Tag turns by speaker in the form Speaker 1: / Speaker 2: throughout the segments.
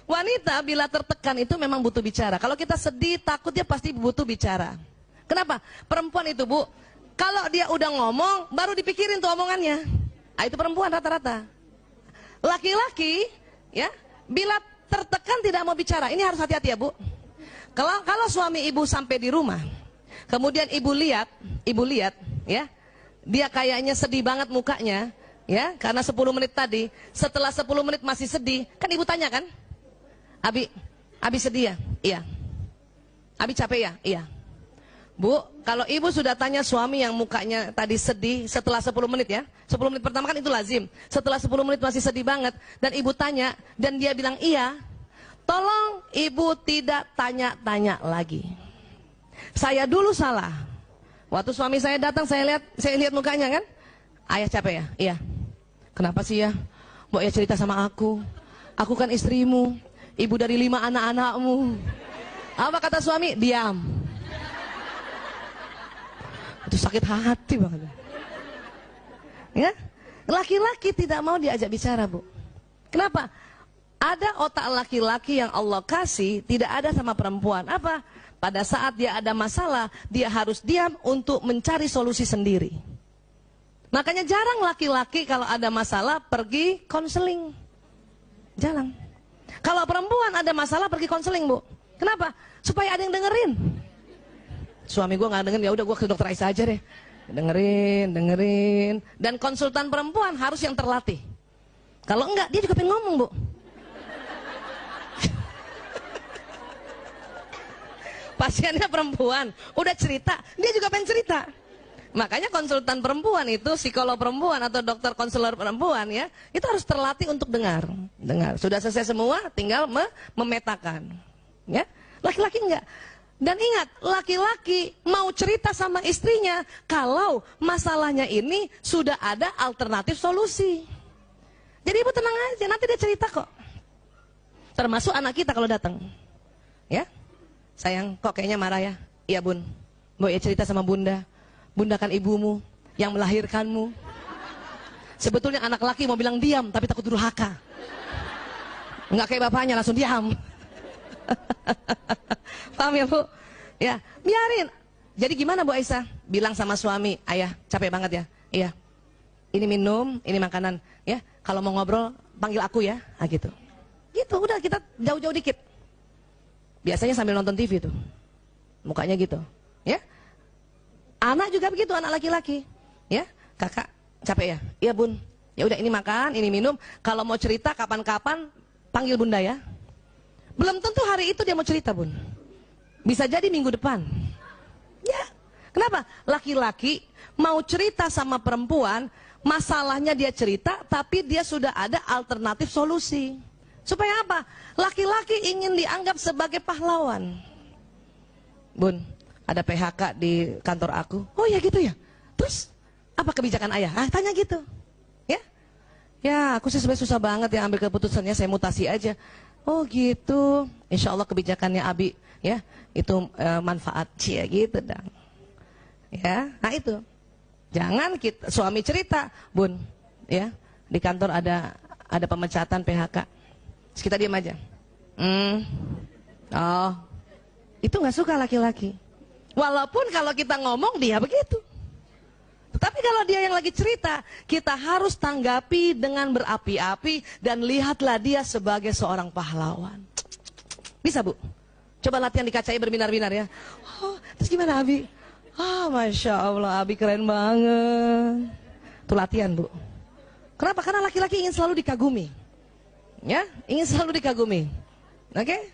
Speaker 1: Wanita bila tertekan itu memang butuh bicara. Kalau kita sedih, takut, dia pasti butuh bicara. Kenapa? Perempuan itu, Bu, kalau dia udah ngomong, baru dipikirin tuh omongannya. Ah, itu perempuan rata-rata. Laki-laki, ya, bila tertekan tidak mau bicara. Ini harus hati-hati ya, Bu. Kalau suami ibu sampai di rumah, kemudian ibu lihat, ya, dia kayaknya sedih banget mukanya, ya, karena 10 menit tadi. Setelah 10 menit masih sedih, kan ibu tanya kan? Abi sedih ya? Iya. Abi capek ya? Iya. Bu, kalau ibu sudah tanya suami yang mukanya tadi sedih setelah 10 menit ya, 10 menit pertama kan itu lazim. Setelah 10 menit masih sedih banget, dan ibu tanya, dan dia bilang iya, tolong ibu tidak tanya-tanya lagi. Saya dulu salah. Waktu suami saya datang, saya lihat mukanya kan, ayah capek ya? Iya. Kenapa sih ya? Mau ya cerita sama aku kan istrimu, ibu dari 5 anak-anakmu. Apa kata suami? Diam. Itu sakit hati banget. Ya, laki-laki tidak mau diajak bicara, Bu. Kenapa? Ada otak laki-laki yang Allah kasih, tidak ada sama perempuan. Apa? Pada saat dia ada masalah, dia harus diam untuk mencari solusi sendiri. Makanya jarang laki-laki kalau ada masalah pergi konseling. Jarang. Kalau perempuan ada masalah pergi konseling, Bu. Kenapa? Supaya ada yang dengerin. Suami gue gak dengerin, ya udah gue ke dokter Aisyah aja deh. Dengerin. Dan konsultan perempuan harus yang terlatih. Kalau enggak, dia juga pengen ngomong, Bu. Pasiennya perempuan, udah cerita, dia juga pengen cerita. Makanya konsultan perempuan itu, psikolog perempuan atau dokter konselor perempuan ya, itu harus terlatih untuk dengar. Sudah selesai semua, tinggal memetakan. Ya, laki-laki enggak. Dan ingat, laki-laki mau cerita sama istrinya kalau masalahnya ini sudah ada alternatif solusi. Jadi ibu tenang aja, nanti dia cerita kok. Termasuk anak kita kalau datang. Ya, sayang, kok kayaknya marah ya? Iya bun, mau ya cerita sama bunda. Bunda kan ibumu yang melahirkanmu. Sebetulnya anak laki mau bilang diam, tapi takut durhaka. Enggak kayak bapaknya, langsung diam. Paham ya, Bu? Ya, biarin. Jadi gimana, Bu Aisyah? Bilang sama suami, ayah capek banget ya? Iya. Ini minum, ini makanan, ya. Kalau mau ngobrol, panggil aku ya. Ah gitu. Gitu, udah kita jauh-jauh dikit. Biasanya sambil nonton TV tuh. Mukanya gitu, ya. Anak juga begitu, anak laki-laki. Ya, kakak capek ya? Iya, Bun. Ya udah, ini makan, ini minum. Kalau mau cerita kapan-kapan panggil bunda ya. Belum tentu hari itu dia mau cerita, Bun. Bisa jadi minggu depan. Ya. Kenapa? Laki-laki mau cerita sama perempuan, masalahnya dia cerita, tapi dia sudah ada alternatif solusi. Supaya apa? Laki-laki ingin dianggap sebagai pahlawan. Bun, ada PHK di kantor aku. Oh ya gitu ya. Terus apa kebijakan ayah? Ah, tanya gitu. Ya. Ya, aku sih sebenarnya susah banget ya ambil keputusannya, saya mutasi aja. Oh gitu, insya Allah kebijakannya Abi ya itu manfaat cia gitu dong. Ya, nah itu jangan kita suami cerita, Bun, ya di kantor ada pemecatan PHK, terus kita diam aja. Oh, itu nggak suka laki-laki. Walaupun kalau kita ngomong dia begitu. Tetapi kalau dia yang lagi cerita, kita harus tanggapi dengan berapi-api dan lihatlah dia sebagai seorang pahlawan. Bisa, Bu? Coba latihan di kacanya berbinar-binar ya. Oh, terus gimana Abi? Ah, Masya Allah, Abi keren banget. Itu latihan, Bu. Kenapa? Karena laki-laki ingin selalu dikagumi. Ya, ingin selalu dikagumi. Oke?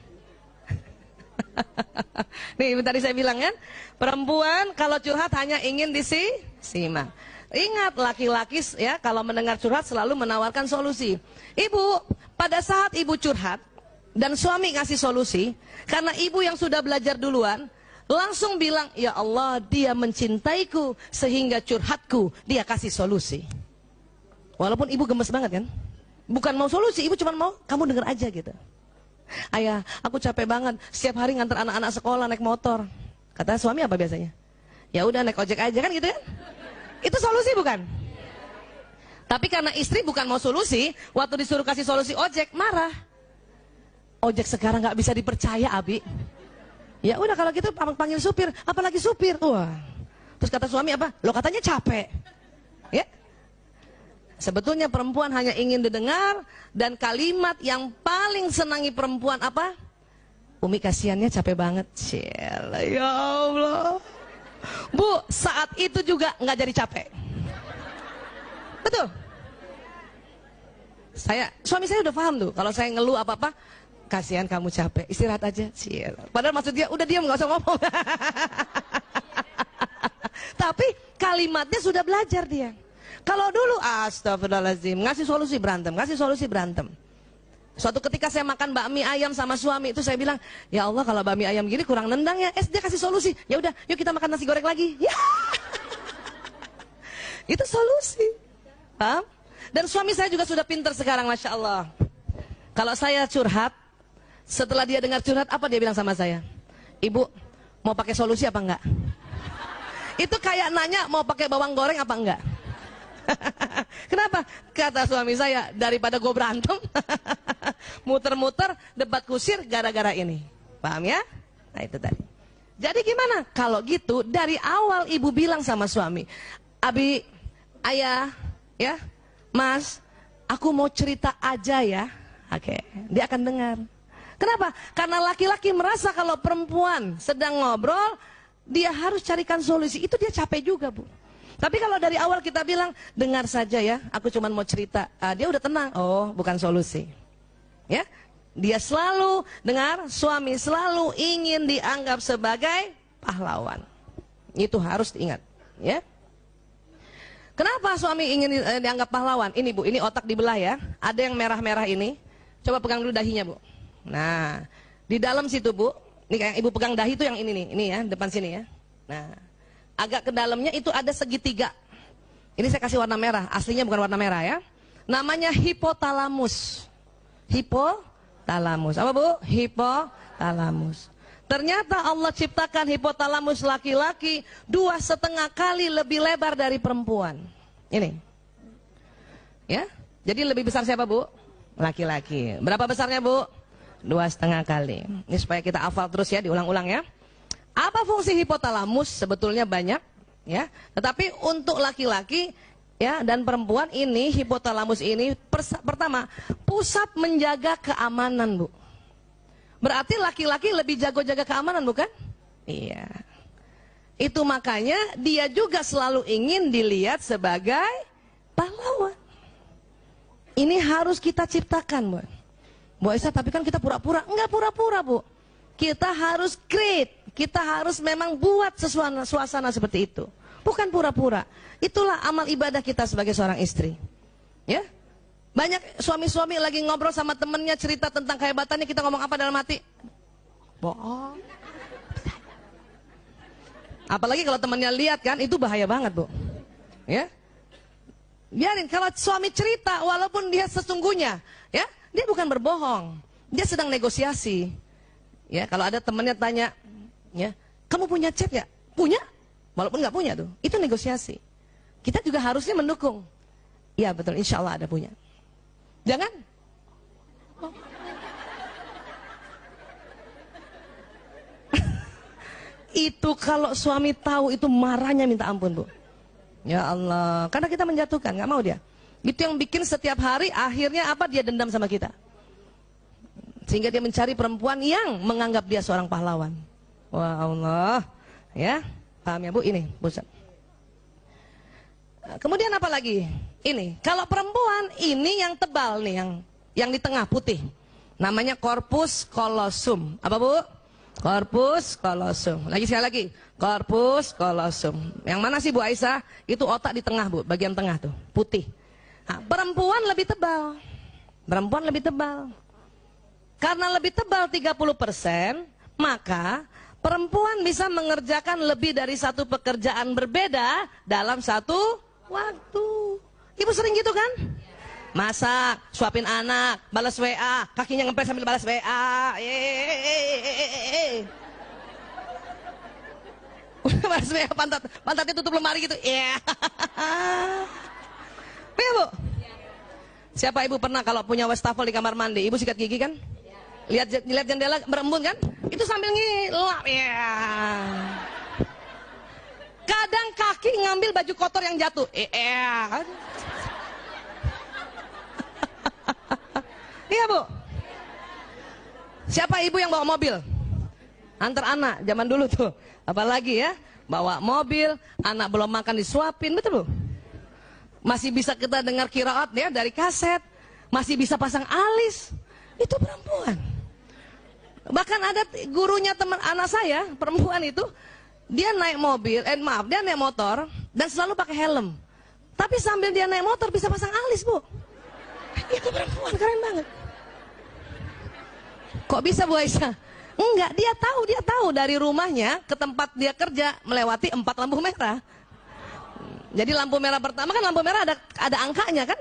Speaker 1: Nih, tadi saya bilang kan, perempuan kalau curhat hanya ingin disimak. Ingat, laki-laki ya kalau mendengar curhat selalu menawarkan solusi. Ibu, pada saat ibu curhat dan suami ngasih solusi, karena ibu yang sudah belajar duluan, langsung bilang, ya Allah, dia mencintaiku sehingga curhatku dia kasih solusi. Walaupun ibu gemes banget kan, bukan mau solusi, ibu cuma mau kamu dengar aja gitu. Ayah, aku capek banget, setiap hari nganter anak-anak sekolah naik motor. Kata suami apa biasanya? Ya udah naik ojek aja kan gitu kan? Itu solusi bukan? Tapi karena istri bukan mau solusi, waktu disuruh kasih solusi ojek marah. ojek sekarang nggak bisa dipercaya, Abi. Ya udah kalau gitu panggil supir, apalagi supir. Wah. Terus kata suami apa? Lo katanya capek. Ya. Sebetulnya perempuan hanya ingin didengar, dan kalimat yang paling senangi perempuan apa? Umi kasihannya capek banget. Ciela, ya Allah. Bu, saat itu juga nggak jadi capek. Betul. Suami saya udah paham tuh. Kalau saya ngeluh apa-apa, kasihan kamu capek, istirahat aja. Ciela. Padahal maksud dia, udah diam nggak usah ngomong. Tapi kalimatnya sudah belajar dia. Kalau dulu, astagfirullahaladzim, ngasih solusi berantem. Suatu ketika saya makan bakmi ayam sama suami, itu saya bilang, ya Allah kalau bakmi ayam gini kurang nendang ya. Dia kasih solusi. Ya udah, yuk kita makan nasi goreng lagi. Ya. Itu solusi. Paham? Dan suami saya juga sudah pintar sekarang, Masya Allah. Kalau saya curhat, setelah dia dengar curhat, apa dia bilang sama saya? Ibu, mau pakai solusi apa enggak? Itu kayak nanya mau pakai bawang goreng apa enggak? Kenapa? Kata suami saya, daripada gue berantem, muter-muter, debat kusir gara-gara ini. Paham ya? Nah itu tadi. Jadi gimana? Kalau gitu, dari awal ibu bilang sama suami, Abi, ayah, ya, Mas, aku mau cerita aja ya. Oke, dia akan dengar. Kenapa? Karena laki-laki merasa kalau perempuan sedang ngobrol, dia harus carikan solusi. Itu dia capek juga, Bu. Tapi kalau dari awal kita bilang, dengar saja ya, aku cuma mau cerita. Dia udah tenang. Oh, bukan solusi. Ya, dia selalu dengar, suami selalu ingin dianggap sebagai pahlawan. Itu harus diingat. Ya. Kenapa suami ingin dianggap pahlawan? Ini Bu, ini otak dibelah ya. Ada yang merah-merah ini. Coba pegang dulu dahinya Bu. Nah, di dalam situ Bu, ini kayak ibu pegang dahi itu yang ini nih, ini ya, depan sini ya. Nah, agak ke dalamnya itu ada segitiga. Ini saya kasih warna merah, aslinya bukan warna merah ya. Namanya hipotalamus. Hipotalamus. Apa Bu? Hipotalamus. Ternyata Allah ciptakan hipotalamus laki-laki 2,5 kali lebih lebar dari perempuan. Ini. Ya. Jadi lebih besar siapa Bu? Laki-laki. Berapa besarnya Bu? 2,5 kali. Ini supaya kita hafal terus ya, diulang-ulang ya. Apa fungsi hipotalamus? Sebetulnya banyak ya. Tetapi untuk laki-laki ya dan perempuan ini, hipotalamus ini pertama, pusat menjaga keamanan Bu. Berarti laki-laki lebih jago jaga keamanan bukan? Iya. Itu makanya dia juga selalu ingin dilihat sebagai pahlawan. Ini harus kita ciptakan Bu. Bu Aisyah, tapi kan kita pura-pura. Enggak pura-pura Bu. Kita harus create. Kita harus memang buat suasana seperti itu. Bukan pura-pura. Itulah amal ibadah kita sebagai seorang istri. Ya. Banyak suami-suami lagi ngobrol sama temennya, cerita tentang kehebatannya, kita ngomong apa dalam hati? Bohong. Apalagi kalau temennya lihat kan, itu bahaya banget Bu. Ya. Biarin, kalau suami cerita walaupun dia sesungguhnya, ya, dia bukan berbohong. Dia sedang negosiasi. Ya, kalau ada temennya tanya, ya, kamu punya chat ya? Punya? Walaupun nggak punya tuh, itu negosiasi. Kita juga harusnya mendukung. Iya betul, insya Allah ada punya. Jangan. Oh. Itu kalau suami tahu itu marahnya minta ampun Bu. Ya Allah, karena kita menjatuhkan, nggak mau dia. Itu yang bikin setiap hari akhirnya apa? Dia dendam sama kita. Sehingga dia mencari perempuan yang menganggap dia seorang pahlawan. Wah Allah, ya paham ya Bu? Ini pusat. Kemudian apa lagi? Ini, kalau perempuan ini yang tebal nih, yang di tengah putih. Namanya corpus callosum. Apa Bu? Corpus callosum. Lagi sekali lagi, corpus callosum. Yang mana sih Bu Aisyah? Itu otak di tengah Bu, bagian tengah tuh, putih. Nah, perempuan lebih tebal. Perempuan lebih tebal. Karena lebih tebal 30%, maka perempuan bisa mengerjakan lebih dari satu pekerjaan berbeda dalam satu waktu. Ibu sering gitu kan? Masak, suapin anak, balas WA, kakinya ngempel sambil balas WA. Balas WA, pantatnya tutup lemari gitu. Iya. Ya Bu? Siapa ibu pernah kalau punya wastafel di kamar mandi, ibu sikat gigi kan? lihat jendela berembun kan? Itu sambil ngilap ya. Kadang kaki ngambil baju kotor yang jatuh. Kan? Iya Bu. Siapa ibu yang bawa mobil? Antar anak, zaman dulu tuh. Apalagi ya, bawa mobil, anak belum makan disuapin, betul Bu? Masih bisa kita dengar qiraat ya dari kaset. Masih bisa pasang alis. Itu perempuan. Bahkan ada gurunya teman anak saya, perempuan itu, dia naik mobil, dia naik motor dan selalu pakai helm. Tapi sambil dia naik motor bisa pasang alis Bu. Itu perempuan, keren banget. Kok bisa Bu Aisyah? Enggak, dia tahu dari rumahnya ke tempat dia kerja melewati 4 lampu merah. Jadi lampu merah pertama kan lampu merah ada angkanya kan?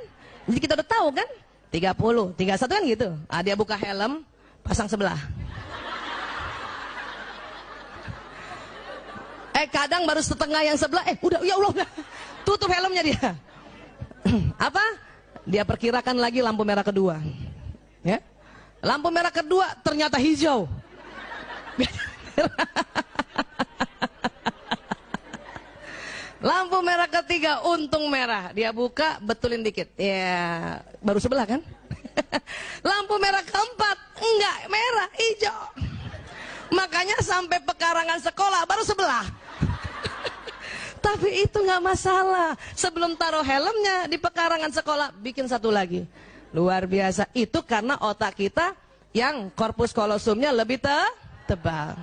Speaker 1: Jadi kita udah tahu kan? 30, 31 kan gitu. Ah, dia buka helm, pasang sebelah. Kadang baru setengah yang sebelah, udah, ya Allah, udah. Tutup helmnya dia. Apa? Dia perkirakan lagi lampu merah kedua. Ya. Lampu merah kedua ternyata hijau. Lampu merah ketiga untung merah. Dia buka, betulin dikit. Ya, baru sebelah kan? Lampu merah keempat enggak merah, hijau. Makanya sampai pekarangan sekolah baru sebelah. Tapi itu nggak masalah. Sebelum taruh helmnya di pekarangan sekolah, bikin satu lagi. Luar biasa. Itu karena otak kita yang korpus kolosumnya lebih tebal.